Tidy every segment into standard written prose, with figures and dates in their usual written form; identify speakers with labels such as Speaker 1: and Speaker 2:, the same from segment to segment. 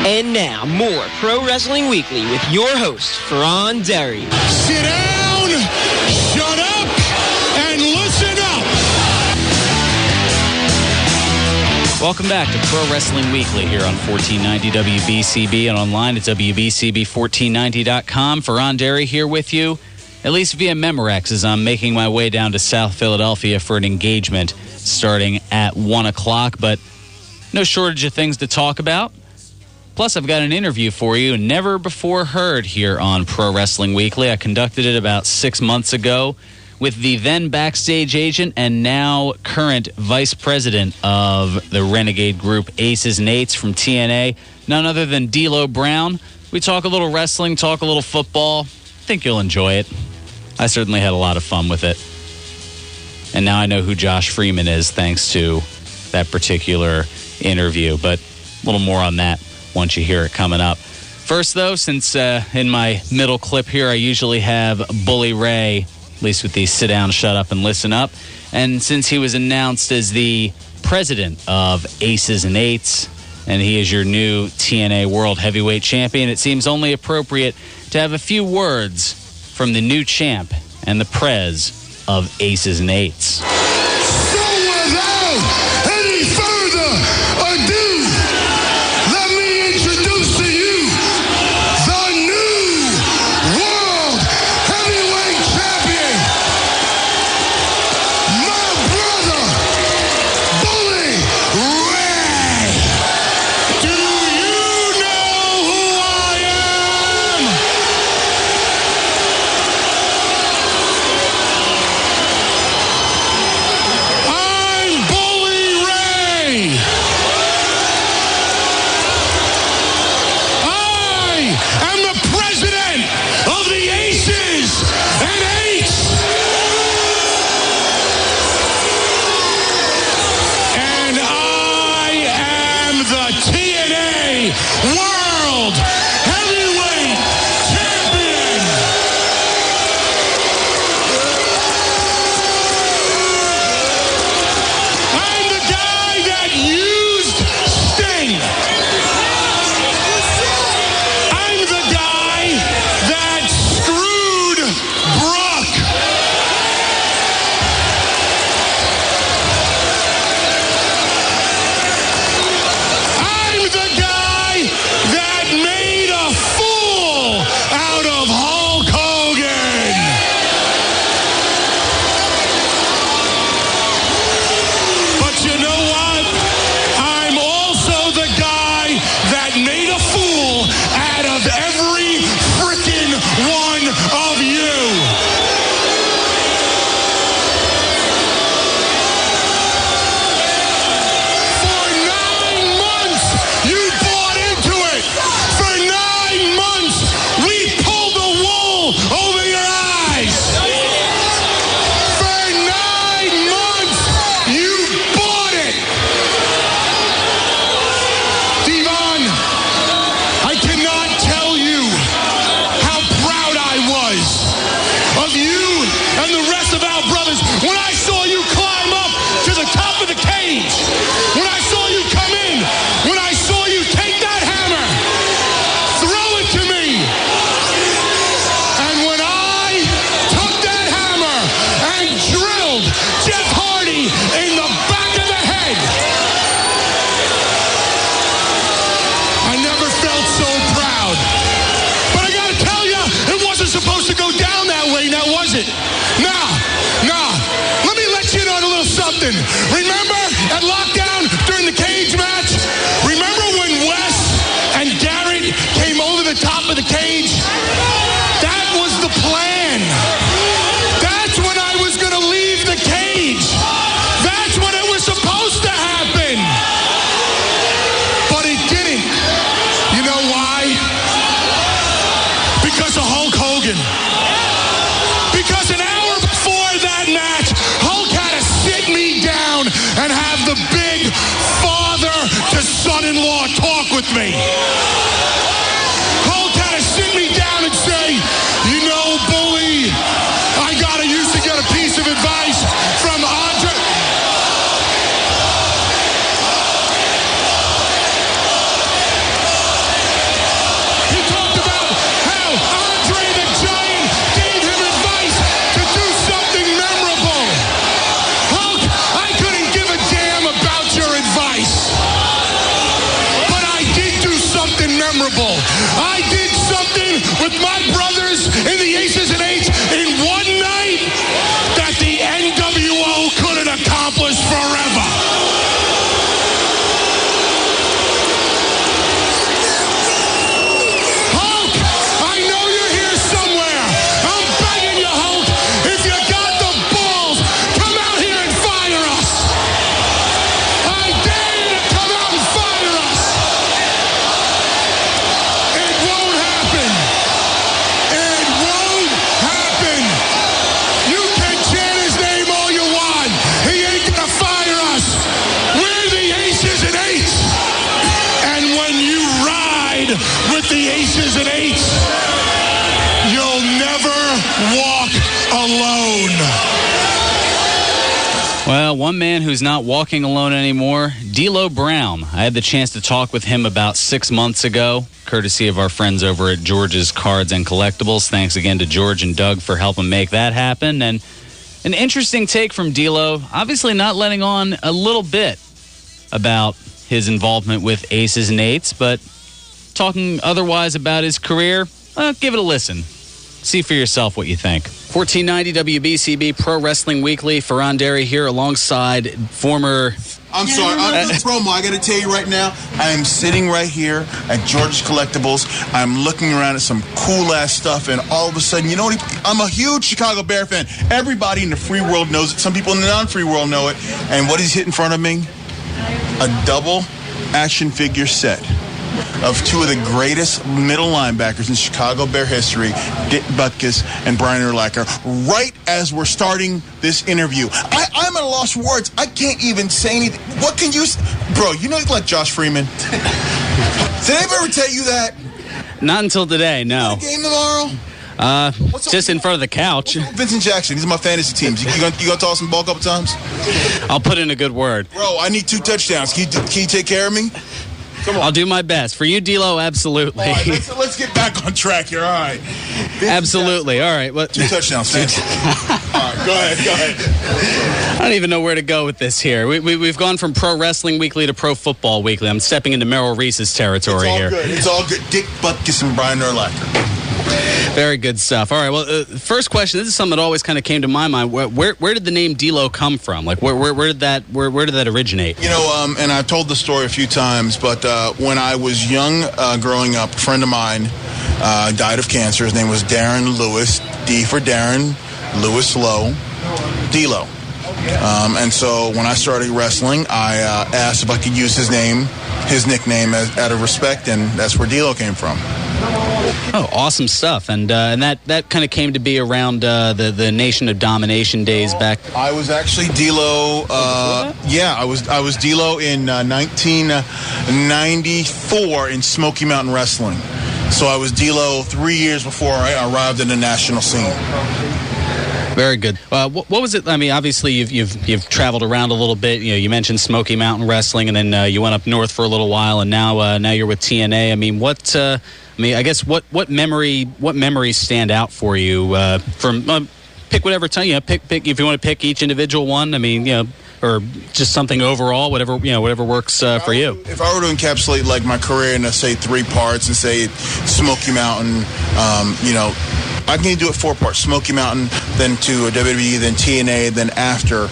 Speaker 1: And now, more Pro Wrestling Weekly with your host, Fearon.
Speaker 2: Sit down, shut up, and listen up.
Speaker 3: Welcome back to Pro Wrestling Weekly here on 1490 WBCB and online at WBCB1490.com. Fearon here with you, at least via Memorex, as I'm making my way down to South Philadelphia for an engagement starting at 1 o'clock, but no shortage of things to talk about. Plus, I've got an interview for you never before heard here on Pro Wrestling Weekly. I conducted it about 6 months ago with the then backstage agent and now current vice president of the Renegade Group, Aces and Eights from TNA, none other than D'Lo Brown. We talk a little wrestling, talk a little football. I think you'll enjoy it. I certainly had a lot of fun with it. And now I know who Josh Freeman is thanks to that particular interview. But a little more on that once you hear it coming up. First, though, since in my middle clip here, I usually have Bully Ray, at least with the sit down, shut up, and listen up. And since he was announced as the president of Aces and Eights, and he is your new TNA World Heavyweight Champion, it seems only appropriate to have a few words from the new champ and the prez of Aces and Eights.
Speaker 2: So without any further ado, let me introduce to you the new World Heavyweight Champion, my brother, Bully Ray. Do you know who I am? I'm Bully Ray. I am the president of the Aces and Eights. And I am the TNA World Heavyweight Champion. I'm the guy that used Sting. I'm the guy that screwed Brooke. I'm the guy that made a fool out of Hulk Hogan. But you know what? I'm also the guy that made a fool out of every frickin' one of you. For 9 months, you bought into it. For 9 months, we pulled the wool over your eyes. For 9 months, you bought it. Devon, I cannot tell you how proud I was of you and the rest of our brothers when I saw you climb up to the top of the cage, when I saw you come in, when I saw you take that hammer, throw it to me. And when I took that hammer and drilled Jeff Hardy in the back of the head, I never felt so proud. But I gotta tell you, it wasn't supposed to go down that way, now was it? Nah. Let me let you know a little something. Remember at Lockdown during the cage match? Remember when Wes and Garrett came over the top of the cage? That was the plan. That's when I was gonna leave the cage. That's when it was supposed to happen. But it didn't. You know why? Because of Hulk Hogan. Because an hour before that match, Hulk had to sit me down and have the big father-to-son-in-law talk with me. Hulk had to sit me down and say, you know, Bully, I gotta used to get a piece of advice from Andre. memorable. I did something with my brothers in the Aces and Eights in one night that the NWO couldn't accomplish forever. Hulk, I know you're here somewhere. I'm begging you, Hulk. If you got the balls, come out here and fire us. I dare you to come out and fire us. It won't happen. It won't happen. You can chant his name all you want. He ain't gonna fire us. We're the Aces and Eights. And when you ride with the Aces and Eights, you'll never walk alone.
Speaker 3: Well, one man who's not walking alone anymore, D'Lo Brown. I had the chance to talk with him about 6 months ago, courtesy of our friends over at George's Cards and Collectibles. Thanks again to George and Doug for helping make that happen. And an interesting take from D'Lo, obviously not letting on a little bit about his involvement with Aces and Eights, but talking otherwise about his career. Give it a listen. See for yourself what you think. 1490 WBCB Pro Wrestling Weekly. Fearon Derry here alongside former...
Speaker 4: I'm sorry, I'm doing promo. I got to tell you right now, I am sitting right here at George's Collectibles. I'm looking around at some cool-ass stuff, and all of a sudden, you know what? I'm a huge Chicago Bear fan. Everybody in the free world knows it. Some people in the non-free world know it. And what is hit in front of me? A double action figure set of two of the greatest middle linebackers in Chicago Bear history, Dick Butkus and Brian Urlacher, right as we're starting this interview. I'm at a loss for words. I can't even say anything. What can you... Bro, you know you like Josh Freeman? Did anybody ever tell you that?
Speaker 3: Not until today, no.
Speaker 4: Game tomorrow?
Speaker 3: Just in front of the couch.
Speaker 4: Vincent Jackson, these are my fantasy teams. You gonna toss some ball a couple times?
Speaker 3: I'll put in a good word.
Speaker 4: Bro, I need 2 touchdowns. Can you take care of me? Come on.
Speaker 3: I'll do my best. For you, D'Lo, absolutely.
Speaker 4: All right, let's get back on track here. All right.
Speaker 3: Absolutely. All right. Well,
Speaker 4: 2 touchdowns. Thanks. All right, go ahead.
Speaker 3: I don't even know where to go with this here. We've gone from Pro Wrestling Weekly to Pro Football Weekly. I'm stepping into Merrill Reese's territory here.
Speaker 4: It's all good. Dick Butkus and Brian Urlacher.
Speaker 3: Very good stuff. All right. Well, first question. This is something that always kind of came to my mind. Where did the name D'Lo come from? Like, where did that originate?
Speaker 4: You know, and I've told the story a few times, but when I was young, growing up, a friend of mine died of cancer. His name was Darren Lewis. D for Darren, Lewis Lowe, D'Lo. And so when I started wrestling, I asked if I could use his nickname out of respect, and that's where D'Lo came from.
Speaker 3: Oh, awesome stuff. And that kind of came to be around the Nation of Domination days back.
Speaker 4: I was actually D'Lo. I was D'Lo in 1994 in Smoky Mountain Wrestling. So I was D'Lo 3 years before I arrived in the national scene.
Speaker 3: Very good. What was it? I mean, obviously you've traveled around a little bit. You know, you mentioned Smoky Mountain Wrestling, and then you went up north for a little while, and now you're with TNA. I mean, I guess what memories stand out for you from pick whatever time, pick if you want to pick each individual one. I mean, or just something overall, whatever works for you.
Speaker 4: If I were to encapsulate like my career in say 3 parts and say Smoky Mountain, I can do it 4 parts: Smoky Mountain, then to WWE, then TNA, then after,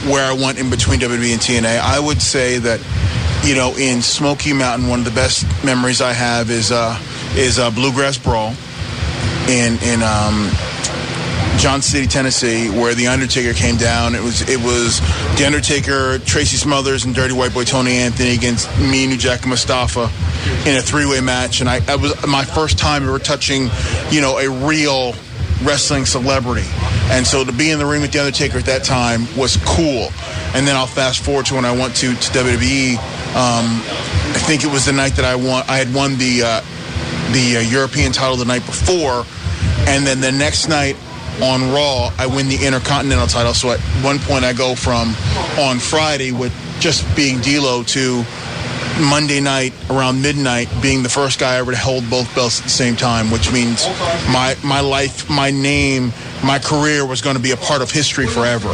Speaker 4: where I went in between WWE and TNA. I would say that, in Smoky Mountain, one of the best memories I have is Bluegrass Brawl in John City, Tennessee, where The Undertaker came down. It was The Undertaker, Tracy Smothers, and Dirty White Boy Tony Anthony against me, New Jack, and Mustafa in a 3-way match. And I was my first time ever touching, a real wrestling celebrity. And so to be in the ring with The Undertaker at that time was cool. And then I'll fast forward to when I went to WWE. I think it was the night that I had won the European title the night before. And then the next night on Raw, I win the Intercontinental title. So at one point I go from on Friday with just being D'Lo to Monday night around midnight being the first guy ever to hold both belts at the same time, which means my life, my name, my career was going to be a part of history forever.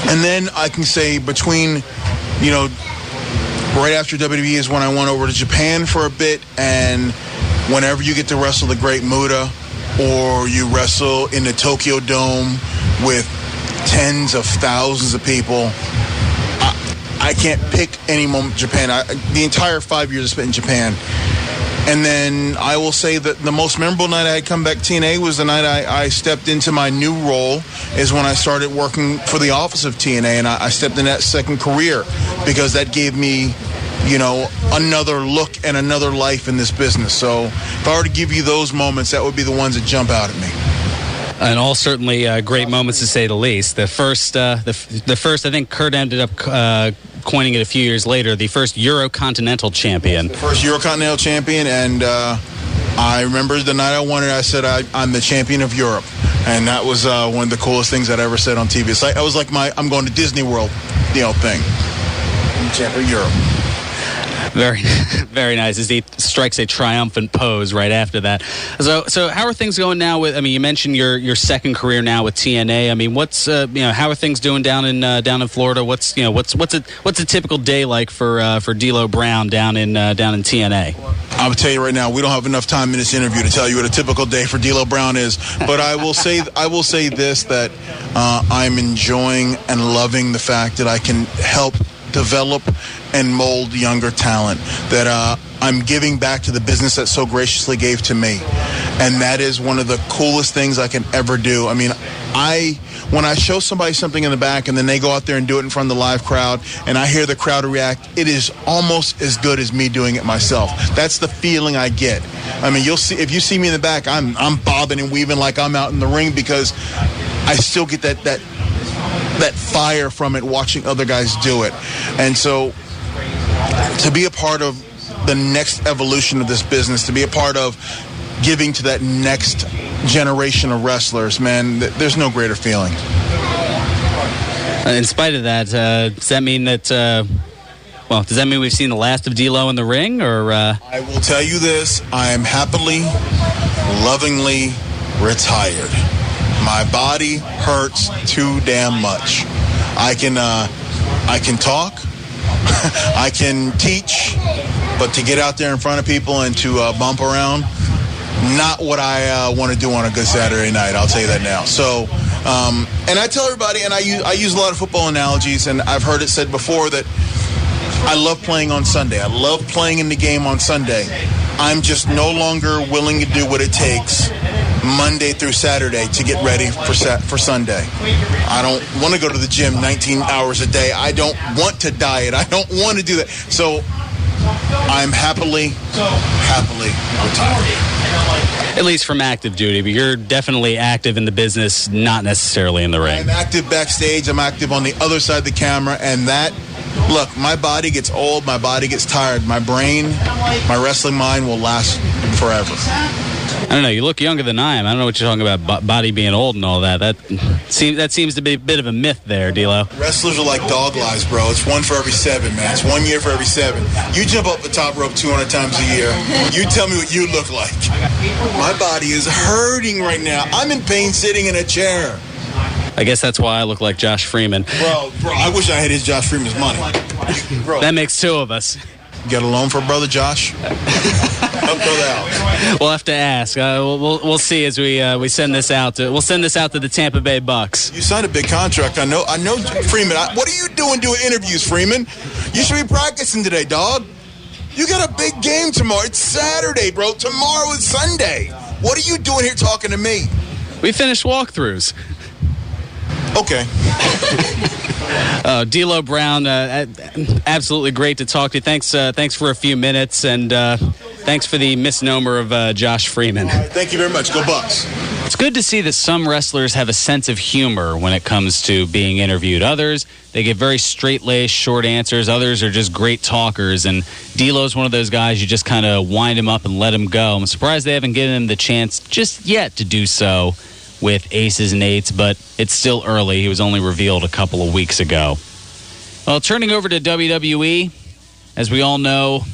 Speaker 4: And then I can say between, right after WWE is when I went over to Japan for a bit, and whenever you get to wrestle the Great Muta, or you wrestle in the Tokyo Dome with tens of thousands of people, I can't pick any moment Japan. The entire 5 years I spent in Japan. And then I will say that the most memorable night I had come back to TNA was the night I stepped into my new role, is when I started working for the office of TNA, and I stepped in that second career, because that gave me, another look and another life in this business. So if I were to give you those moments, that would be the ones that jump out at me.
Speaker 3: And all certainly great moments, to say the least. The first, I think Kurt ended up coining it a few years later, the first Eurocontinental champion.
Speaker 4: The first Eurocontinental champion, and I remember the night I won it, I said, I'm the champion of Europe. And that was one of the coolest things I'd ever said on TV. It's like, I was like I'm going to Disney World, thing. I'm the champion of Europe.
Speaker 3: Very, very nice, as he strikes a triumphant pose right after that. So how are things going now with? I mean, you mentioned your second career now with TNA. I mean, what's how are things doing down in Florida? What's a typical day like for D'Lo Brown down in TNA?
Speaker 4: I will tell you right now, we don't have enough time in this interview to tell you what a typical day for D'Lo Brown is. But I will say this, that I'm enjoying and loving the fact that I can help develop and mold younger talent, that I'm giving back to the business that so graciously gave to me. And that is one of the coolest things I can ever do. I mean, when I show somebody something in the back and then they go out there and do it in front of the live crowd and I hear the crowd react, it is almost as good as me doing it myself. That's the feeling I get. I mean, you'll see, if you see me in the back, I'm bobbing and weaving like I'm out in the ring, because I still get that fire from it, watching other guys do it. And so to be a part of the next evolution of this business, to be a part of giving to that next generation of wrestlers, man, there's no greater feeling.
Speaker 3: In spite of that, does that mean we've seen the last of D'Lo in the ring, or?
Speaker 4: I will tell you this, I am happily, lovingly retired. My body hurts too damn much. I can talk, I can teach, but to get out there in front of people and to bump around, not what I want to do on a good Saturday night. I'll tell you that now. So, and I tell everybody, and I use a lot of football analogies, and I've heard it said before that I love playing on Sunday. I love playing in the game on Sunday. I'm just no longer willing to do what it takes Monday through Saturday to get ready for Sunday. I don't want to go to the gym 19 hours a day. I don't want to diet. I don't want to do that. So I'm happily retired.
Speaker 3: At least from active duty, but you're definitely active in the business, not necessarily in the ring.
Speaker 4: I'm active backstage. I'm active on the other side of the camera, and look, my body gets old, my body gets tired. My brain, my wrestling mind will last forever.
Speaker 3: I don't know. You look younger than I am. I don't know what you're talking about, body being old and all that. That seems to be a bit of a myth there, D'Lo.
Speaker 4: Wrestlers are like dog lives, bro. It's 1 for every 7, man. It's 1 year for every 7. You jump up the top rope 200 times a year. You tell me what you look like. My body is hurting right now. I'm in pain sitting in a chair.
Speaker 3: I guess that's why I look like Josh Freeman.
Speaker 4: Bro, I wish I had his Josh Freeman's money. Bro.
Speaker 3: That makes 2 of us.
Speaker 4: Get a loan for brother Josh? I'll throw that out.
Speaker 3: We'll have to ask. We'll see as we send this out. We'll send this out to the Tampa Bay Bucks.
Speaker 4: You signed a big contract. I know, Freeman. What are you doing interviews, Freeman? You should be practicing today, dog. You got a big game tomorrow. It's Saturday, bro. Tomorrow is Sunday. What are you doing here talking to me?
Speaker 3: We finished walkthroughs.
Speaker 4: Okay.
Speaker 3: D'Lo Brown, absolutely great to talk to you. Thanks for a few minutes, and thanks for the misnomer of Josh Freeman.
Speaker 4: Thank you very much. Go Bucks.
Speaker 3: It's good to see that some wrestlers have a sense of humor when it comes to being interviewed. Others, they give very straight-laced, short answers. Others are just great talkers, and D'Lo's one of those guys you just kind of wind him up and let him go. I'm surprised they haven't given him the chance just yet to do so with Aces and Eights, but it's still early. He was only revealed a couple of weeks ago. Well, turning over to WWE, as we all know,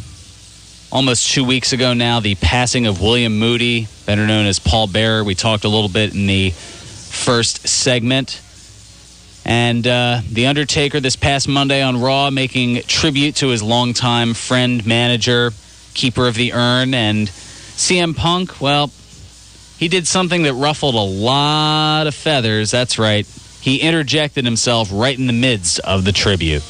Speaker 3: almost 2 weeks ago now, the passing of William Moody, better known as Paul Bearer. We talked a little bit in the first segment. And The Undertaker this past Monday on Raw making tribute to his longtime friend, manager, keeper of the urn. And CM Punk, well, he did something that ruffled a lot of feathers. That's right. He interjected himself right in the midst of the tribute.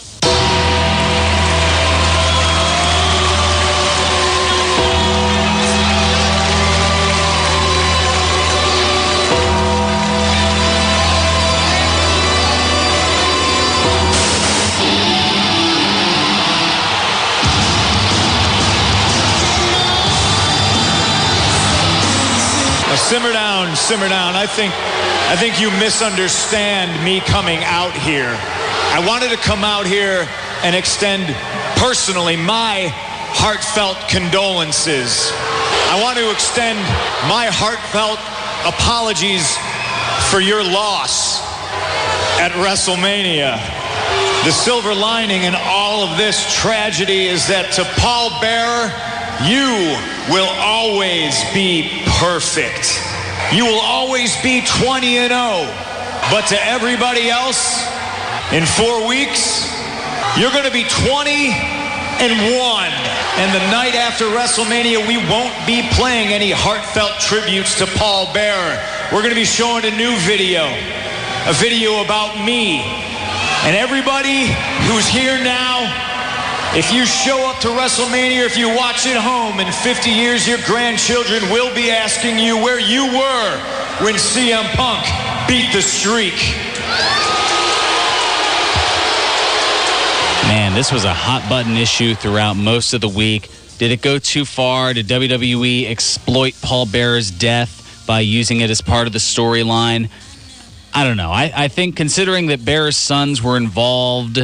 Speaker 5: Simmer down, simmer down. I think you misunderstand me coming out here. I wanted to come out here and extend personally my heartfelt condolences. I want to extend my heartfelt apologies for your loss at WrestleMania. The silver lining in all of this tragedy is that to Paul Bearer, you will always be perfect. You will always be 20-0. But to everybody else, in 4 weeks, you're going to be 20-1. And the night after WrestleMania, we won't be playing any heartfelt tributes to Paul Bearer. We're going to be showing a new video, a video about me. And everybody who's here now, if you show up to WrestleMania, if you watch at home, in 50 years, your grandchildren will be asking you where you were when CM Punk beat the streak.
Speaker 3: Man, this was a hot-button issue throughout most of the week. Did it go too far? Did WWE exploit Paul Bearer's death by using it as part of the storyline? I don't know. I think considering that Bearer's sons were involved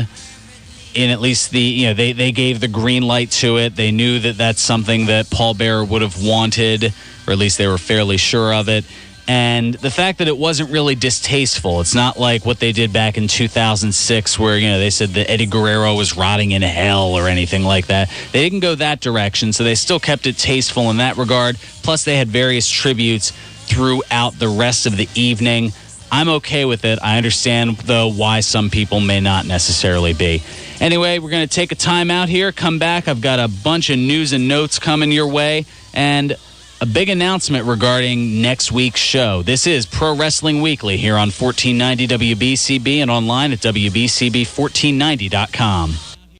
Speaker 3: in at least they gave the green light to it. They knew that that's something that Paul Bearer would have wanted, or at least they were fairly sure of it. And the fact that it wasn't really distasteful. It's not like what they did back in 2006 where, they said that Eddie Guerrero was rotting in hell or anything like that. They didn't go that direction, so they still kept it tasteful in that regard. Plus, they had various tributes throughout the rest of the evening. I'm okay with it. I understand, though, why some people may not necessarily be. Anyway, we're going to take a time out here, come back. I've got a bunch of news and notes coming your way, and a big announcement regarding next week's show. This is Pro Wrestling Weekly here on 1490 WBCB and online at WBCB1490.com.